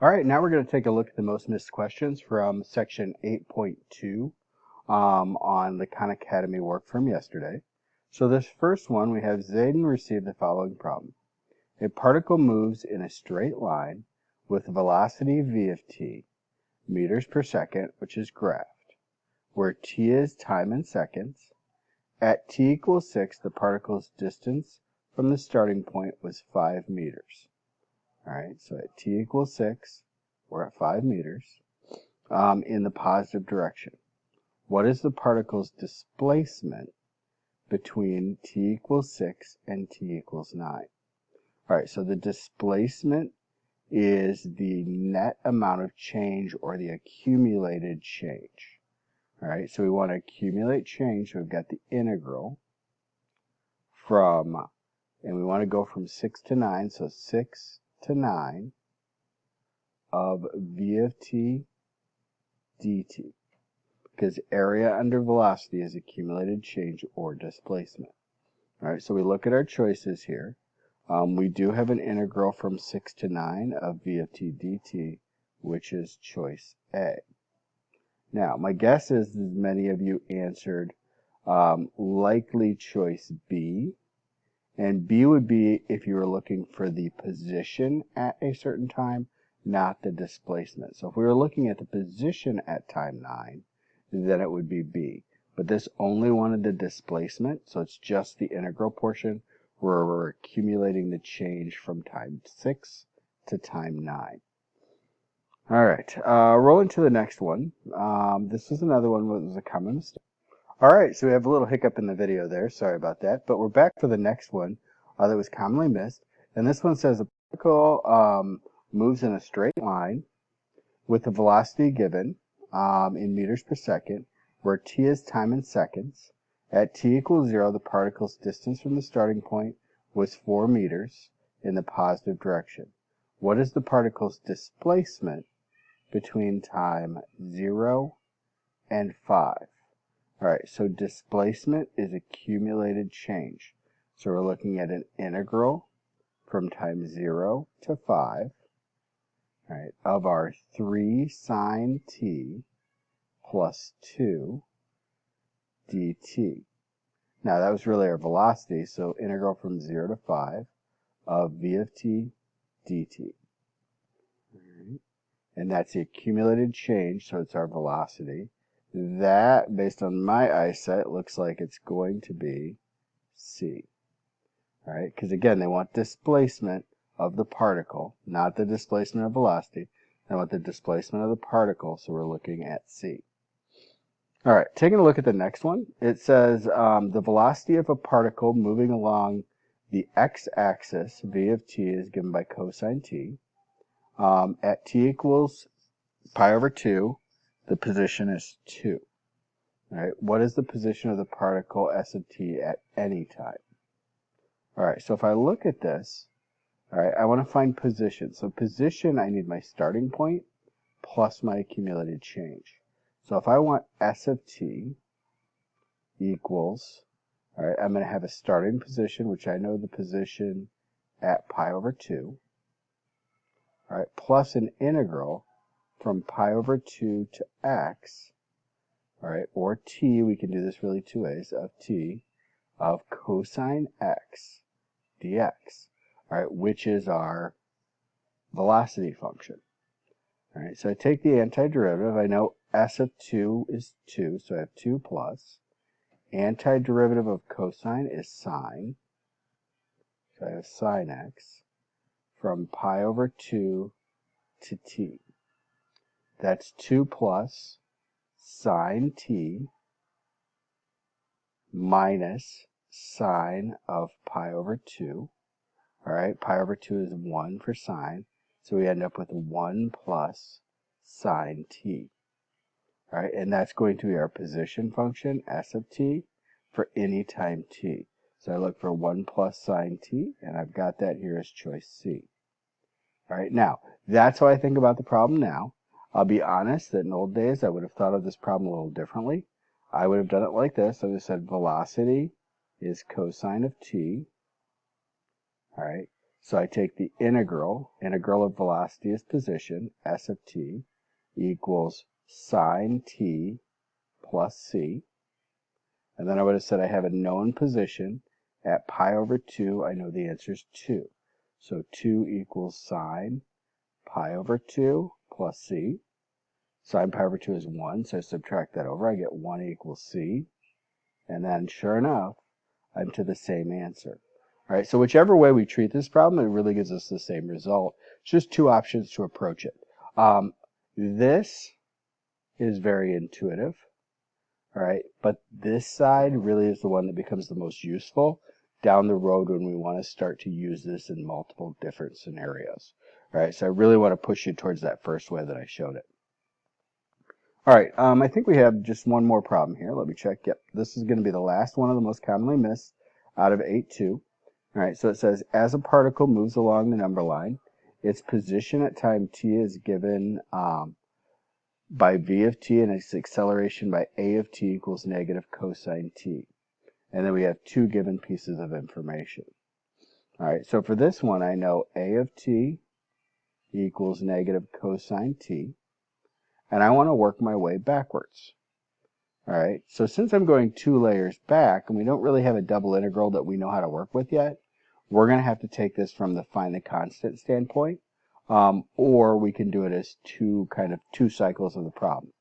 All right, now we're going to take a look at the most missed questions from section 8.2 on the Khan Academy work from yesterday. So this first one, we have Zayden received the following problem. A particle moves in a straight line with a velocity v of t, meters per second, which is graphed, where t is time in seconds. At t equals 6, the particle's distance from the starting point was 5 meters. All right, so at t equals 6, we're at 5 meters in the positive direction. What is the particle's displacement between t equals 6 and t equals 9? All right, so the displacement is the net amount of change or the accumulated change. All right, so we want to accumulate change, so we've got the integral from, and we want to go from 6 to 9, so 6 to 9 of v of t dt, because area under velocity is accumulated change or displacement. All right, so we look at our choices here. We do have an integral from 6 to 9 of v of t dt, which is choice A. Now, my guess is many of you answered likely choice B, and B would be if you were looking for the position at a certain time, not the displacement. So if we were looking at the position at time 9, then it would be B. But this only wanted the displacement, so it's just the integral portion where we're accumulating the change from time 6 to time 9. All right, rolling to the next one. This is another one that was a common mistake. All right, so we have a little hiccup in the video there. Sorry about that. But we're back for the next one that was commonly missed. And this one says a particle moves in a straight line with the velocity given in meters per second, where t is time in seconds. At t equals 0, the particle's distance from the starting point was 4 meters in the positive direction. What is the particle's displacement between time 0 and 5? All right, so displacement is accumulated change. So we're looking at an integral from time 0 to 5, all right, of our 3 sine t plus 2 dt. Now that was really our velocity, so integral from 0 to 5 of v of t dt. All right. And that's the accumulated change, so it's our velocity. That, based on my eyesight, looks like it's going to be C. All right, because again, they want displacement of the particle, not the displacement of velocity. They want the displacement of the particle, so we're looking at C. All right, taking a look at the next one, it says the velocity of a particle moving along the x-axis, v of t, is given by cosine t. At t equals pi over 2, the position is 2. All right, what is the position of the particle s of t at any time? All right, so if I look at this, all right, I want to find position. So position, I need my starting point plus my accumulated change. So if I want s of t equals, all right, I'm going to have a starting position, which I know the position at pi over 2, all right, plus an integral from pi over 2 to x, all right, or t, we can do this really two ways, of t, of cosine x dx, all right, which is our velocity function. All right, so I take the antiderivative. I know s of 2 is 2, so I have 2 plus. Antiderivative of cosine is sine, so I have sine x, from pi over 2 to t. That's 2 plus sine t minus sine of pi over 2. All right, pi over 2 is 1 for sine, so we end up with 1 plus sine t. All right, and that's going to be our position function, s of t, for any time t. So I look for 1 plus sine t, and I've got that here as choice C. All right, now, that's how I think about the problem now. I'll be honest that in old days, I would have thought of this problem a little differently. I would have done it like this. I would have said velocity is cosine of t. All right, So I take the integral of velocity is position, s of t, equals sine t plus c. And then I would have said I have a known position at pi over 2. I know the answer is 2. So 2 equals sine pi over 2 plus c. Sine pi over 2 is 1, so I subtract that over. I get 1 equals c. And then, sure enough, I'm to the same answer. All right, so whichever way we treat this problem, it really gives us the same result. It's just two options to approach it. This is very intuitive. All right, but this side really is the one that becomes the most useful down the road when we want to start to use this in multiple different scenarios. All right, so I really want to push you towards that first way that I showed it. All right, I think we have just one more problem here. Let me check. Yep, this is going to be the last one of the most commonly missed out of 8.2. All right, so it says, as a particle moves along the number line, its position at time t is given by v of t, and its acceleration by a of t equals negative cosine t. And then we have two given pieces of information. All right, so for this one, I know a of t equals negative cosine t, and I want to work my way backwards. All right, so since I'm going 2 layers back, and we don't really have a double integral that we know how to work with yet, we're going to have to take this from the find the constant standpoint, or we can do it as two cycles of the problem.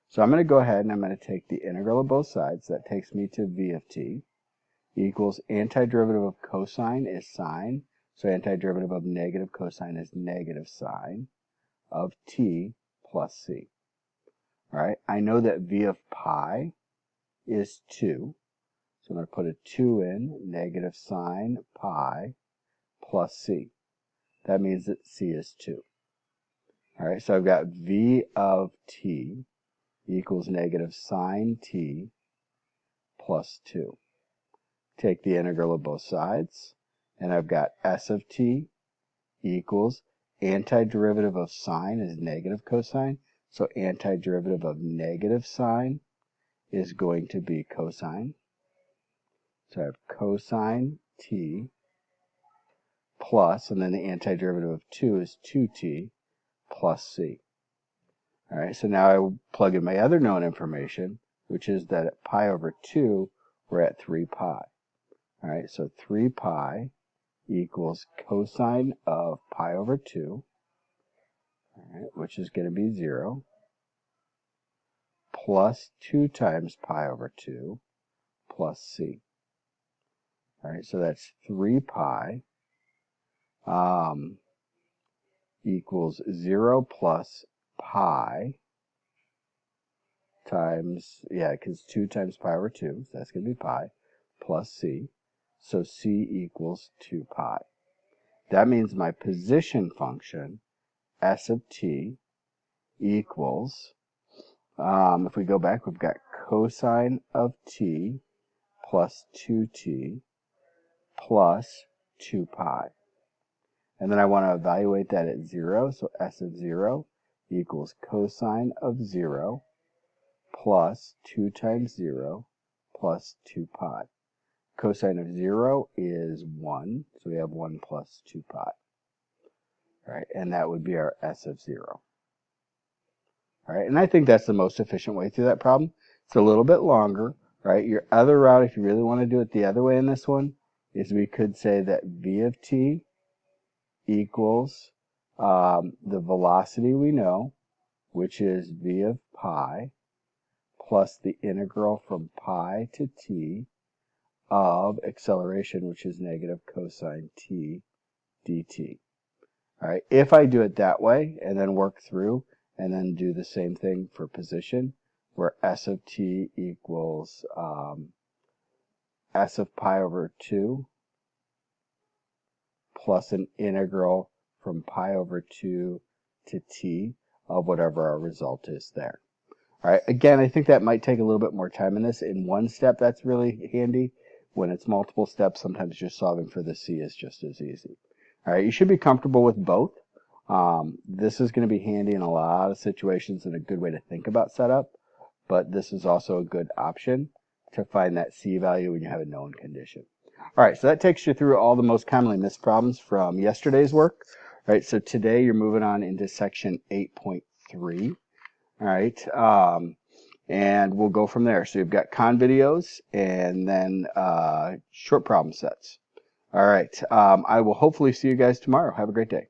So I'm going to go ahead and I'm going to take the integral of both sides. That takes me to v of t equals antiderivative of cosine is sine. So antiderivative of negative cosine is negative sine of t plus c. All right, I know that v of pi is 2. So I'm going to put a 2 in, negative sine pi plus c. That means that c is 2. All right, so I've got v of t equals negative sine t plus 2. Take the integral of both sides, and I've got s of t equals antiderivative of sine is negative cosine, so antiderivative of negative sine is going to be cosine. So I have cosine t plus, and then the antiderivative of 2 is 2t plus c. All right, so now I plug in my other known information, which is that at pi over 2, we're at 3 pi. All right, so 3 pi equals cosine of pi over 2, all right, which is going to be 0, plus 2 times pi over 2 plus c. All right, so that's 3 pi equals 0 plus pi times, because 2 times pi over 2, so that's going to be pi, plus c. So c equals 2 pi. That means my position function, s of t, equals, if we go back, we've got cosine of t plus 2t plus 2 pi. And then I want to evaluate that at 0, so s of 0 equals cosine of 0 plus 2 times 0 plus 2 pi. Cosine of 0 is 1, so we have 1 plus 2 pi. All right, and that would be our s of 0. All right, and I think that's the most efficient way through that problem. It's a little bit longer, right? Your other route, if you really want to do it the other way in this one, is we could say that v of t equals the velocity we know, which is v of pi, plus the integral from pi to t of acceleration, which is negative cosine t dt. All right, if I do it that way and then work through and then do the same thing for position, where s of t equals s of pi over 2 plus an integral from pi over 2 to t of whatever our result is there. All right, again, I think that might take a little bit more time in this. In one step, that's really handy. When it's multiple steps, sometimes just solving for the c is just as easy. All right, you should be comfortable with both. This is going to be handy in a lot of situations and a good way to think about setup, but this is also a good option to find that c value when you have a known condition. All right, so that takes you through all the most commonly missed problems from yesterday's work. All right, so today you're moving on into section 8.3. All right, and we'll go from there. So you've got con videos and then short problem sets. All right, I will hopefully see you guys tomorrow. Have a great day.